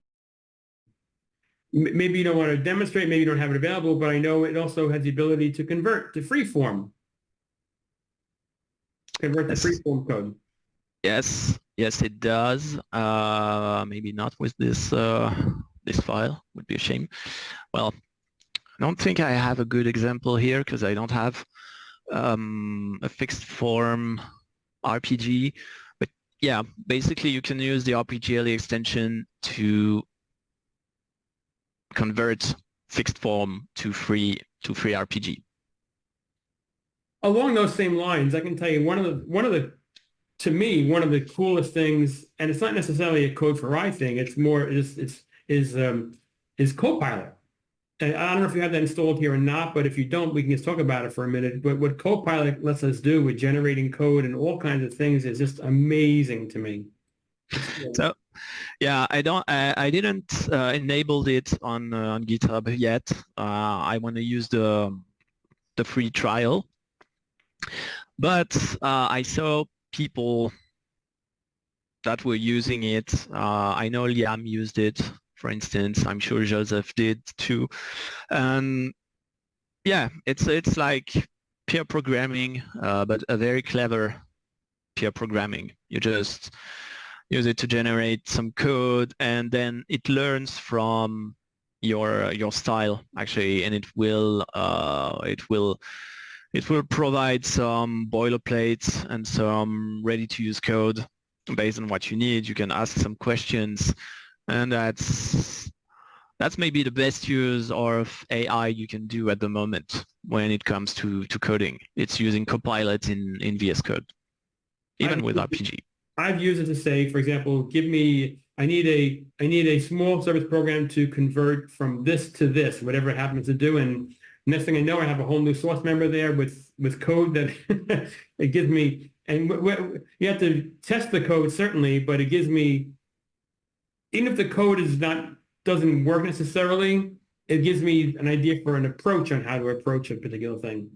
maybe you don't want to demonstrate, maybe you don't have it available, but I know it also has the ability to convert to freeform, convert to Yes. freeform code. Yes, it does. Maybe not with this this file. Would be a shame. Well, I don't think I have a good example here because I don't have a fixed form RPG. But yeah, basically you can use the RPGLE extension to convert fixed form to free RPG. Along those same lines, I can tell you to me, one of the coolest things, and it's not necessarily a code for I thing, it's more is Copilot. And I don't know if you have that installed here or not, but if you don't, we can just talk about it for a minute. But what Copilot lets us do with generating code and all kinds of things is just amazing to me. So yeah, I didn't enable it on GitHub yet. I want to use the free trial, but I saw people that were using it. I know Liam used it, for instance. I'm sure Joseph did too. And yeah, it's like peer programming, but a very clever peer programming. You just use it to generate some code, and then it learns from your style actually, and it will provide some boilerplates and some ready-to-use code based on what you need. You can ask some questions, and that's maybe the best use of AI you can do at the moment when it comes to coding. It's using Copilot in VS Code, even with RPG. I've used it to say, for example, I need a small service program to convert from this to this, whatever it happens to do. And next thing I know, I have a whole new source member there with code that it gives me. And you have to test the code certainly, but it gives me, even if the code doesn't work necessarily, it gives me an idea for an approach on how to approach a particular thing.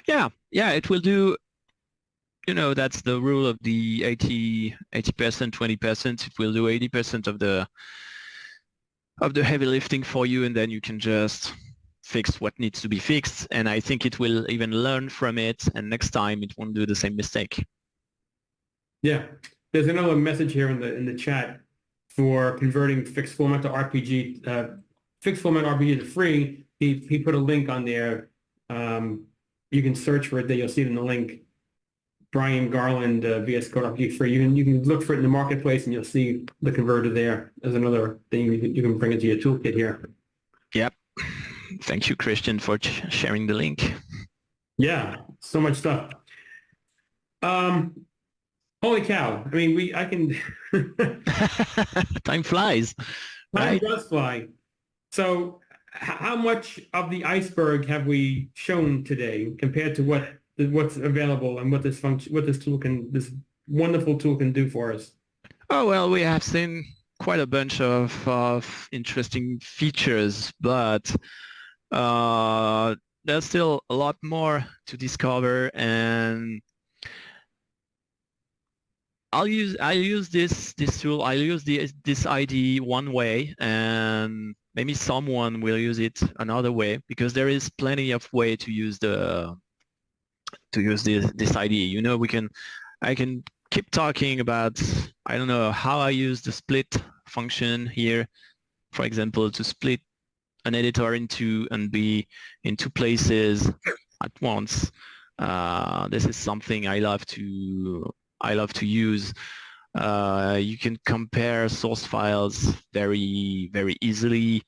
Yeah, it will do. That's the rule of the 80%, 20%. It will do 80% of the heavy lifting for you, and then you can just fix what needs to be fixed. And I think it will even learn from it, and next time it won't do the same mistake. Yeah, there's another message here in the chat for converting fixed format to RPG. Fixed format RPG to free. He put a link on there. You can search for it there. You'll see it in the link. Brian Garland, VS Code RPG free. You can look for it in the marketplace, and you'll see the converter there. There's another thing you can bring into your toolkit here. Yep. Thank you, Christian, for sharing the link. Yeah, so much stuff. Holy cow! I mean, I can. Time flies. Right? Time does fly. So, how much of the iceberg have we shown today compared to what's available and what this wonderful tool can do for us? Oh, well, we have seen quite a bunch of interesting features, but there's still a lot more to discover, and I'll use this tool. I'll use this ID one way, and maybe someone will use it another way, because there is plenty of way to use this ID. I can keep talking about, I don't know, how I use the split function here, for example, to split an editor into two places at once. This is something I love to use. You can compare source files very, very easily.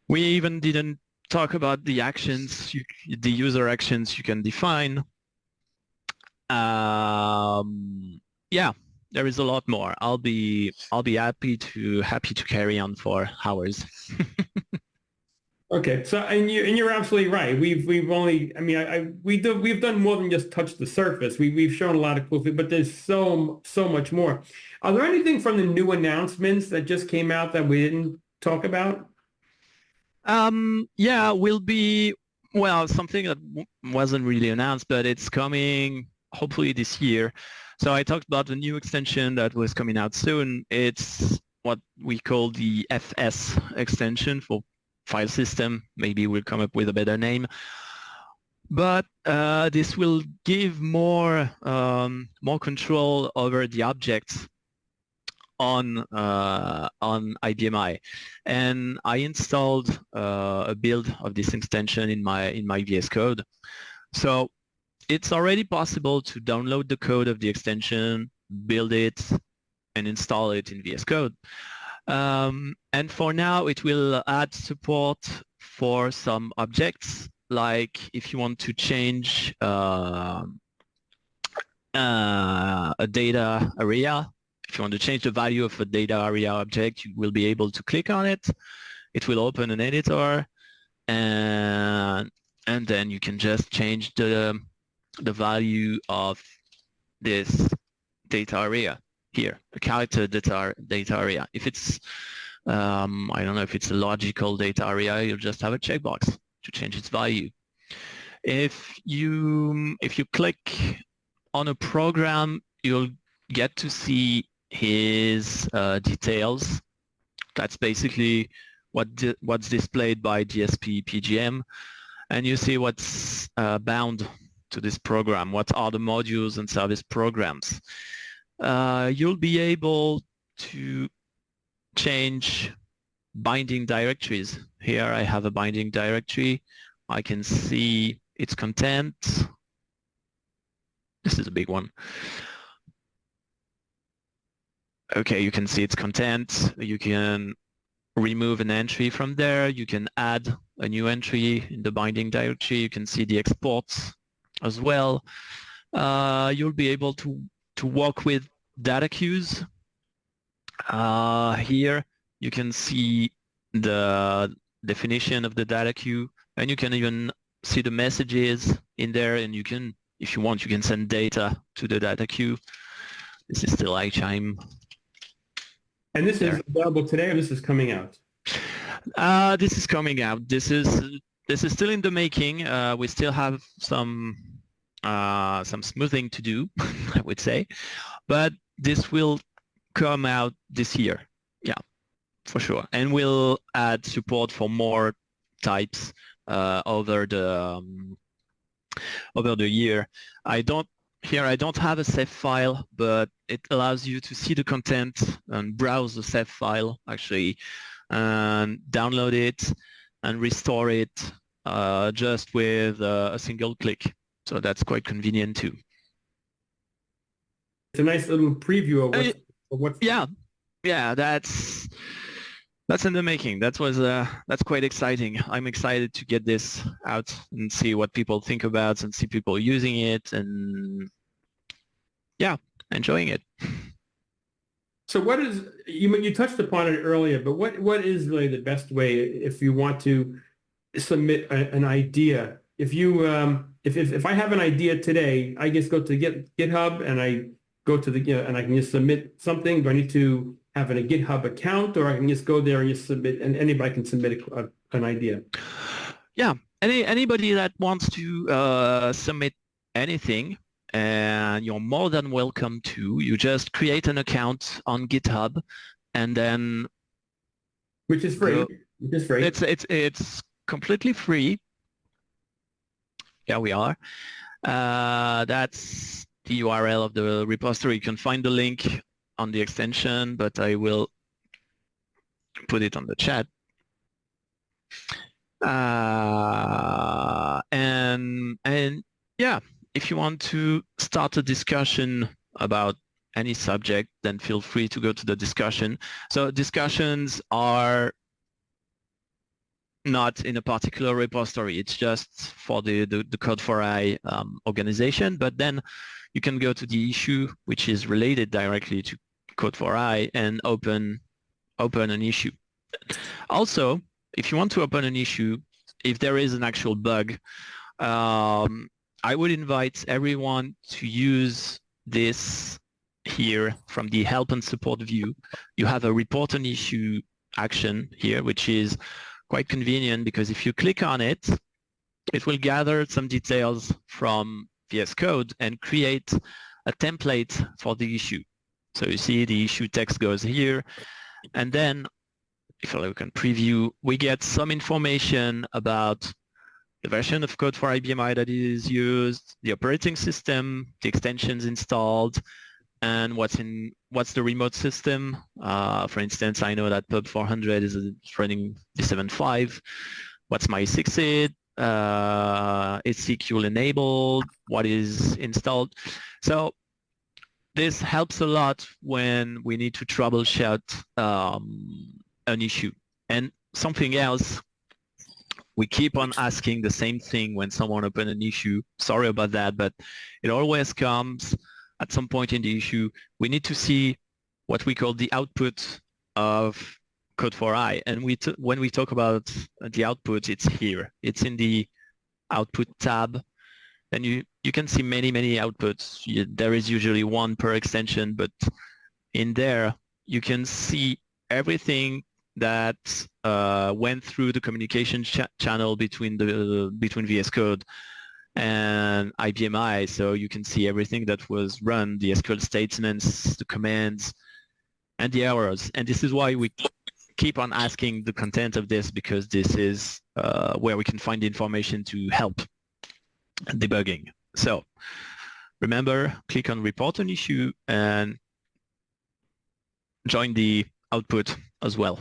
We even didn't talk about the actions, the user actions you can define. Yeah, there is a lot more. I'll be happy to carry on for hours. Okay, so and you're absolutely right. We've only, I mean, we've done more than just touch the surface. We've shown a lot of cool things, but there's so much more. Are there anything from the new announcements that just came out that we didn't talk about? Yeah, will be, well, something that wasn't really announced, but it's coming hopefully this year. So I talked about the new extension that was coming out soon. It's what we call the FS extension for file system. Maybe we'll come up with a better name. But this will give more control over the objects on IBM I, and I installed a build of this extension in my VS Code. So it's already possible to download the code of the extension, build it, and install it in VS Code. And for now, it will add support for some objects, like if you want to change a data area. If you want to change the value of a data area object, you will be able to click on it. It will open an editor, and then you can just change the value of this data area here, a character data area. If it's I don't know, if it's a logical data area, you'll just have a checkbox to change its value. If you click on a program, you'll get to see his details. That's basically what's displayed by DSP PGM, and you see what's bound to this program, what are the modules and service programs. You'll be able to change binding directories. Here I have a binding directory. I can see its content. This is a big one. Okay, you can see its content. You can remove an entry from there. You can add a new entry in the binding directory. You can see the exports as well. You'll be able to work with data queues. Here you can see the definition of the data queue, and you can even see the messages in there, and you can, if you want, you can send data to the data queue. This is still iChime. And this is available today, or this is coming out? This is coming out. This is still in the making. We still have some smoothing to do, I would say, but this will come out this year. Yeah, for sure. And we'll add support for more types over the year. I don't have a save file, but it allows you to see the content and browse the save file actually, and download it and restore it just with a single click. So that's quite convenient too. It's a nice little preview of what's yeah, that's in the making. That's quite exciting. I'm excited to get this out and see what people think about and see people using it, and yeah, enjoying it. So what is, you touched upon it earlier, but what is really the best way if you want to submit an idea? If you if I have an idea today, I just go to GitHub and I go to and I can just submit something. Do I need to have a GitHub account, or I can just go there and just submit, and anybody can submit an idea? Yeah, anybody that wants to submit anything, and you're more than welcome to. You just create an account on GitHub, and then which is free. It's completely free. Yeah, we are. That's the URL of the repository. You can find the link on the extension, but I will put it on the chat. And yeah, if you want to start a discussion about any subject, then feel free to go to the discussion. So discussions are not in a particular repository. It's just for the Code4i organization, but then you can go to the issue, which is related directly to Code4i, and open an issue. Also, if you want to open an issue, if there is an actual bug, I would invite everyone to use this here from the help and support view. You have a report an issue action here, which is quite convenient because if you click on it, it will gather some details from VS Code and create a template for the issue. So you see the issue text goes here, And then if I look on preview, we get some information about the version of code for IBM that is used, the operating system, the extensions installed, and what's the remote system. For instance, I know that Pub 400 is running v7.5. What's my 6.8? Is CQL enabled? What is installed? So this helps a lot when we need to troubleshoot an issue. And something else, we keep on asking the same thing when someone opens an issue. Sorry about that, but it always comes at some point in the issue. We need to see what we call the output of code for I. And when we talk about the output, it's here. It's in the output tab. And you can see many outputs. There is usually one per extension, but in there you can see everything that went through the communication channel between VS Code and IBM I. So you can see everything that was run, the SQL statements, the commands, and the errors. And this is why we keep on asking the content of this, because this is where we can find the information to help debugging. So remember, click on report an issue and join the output as well.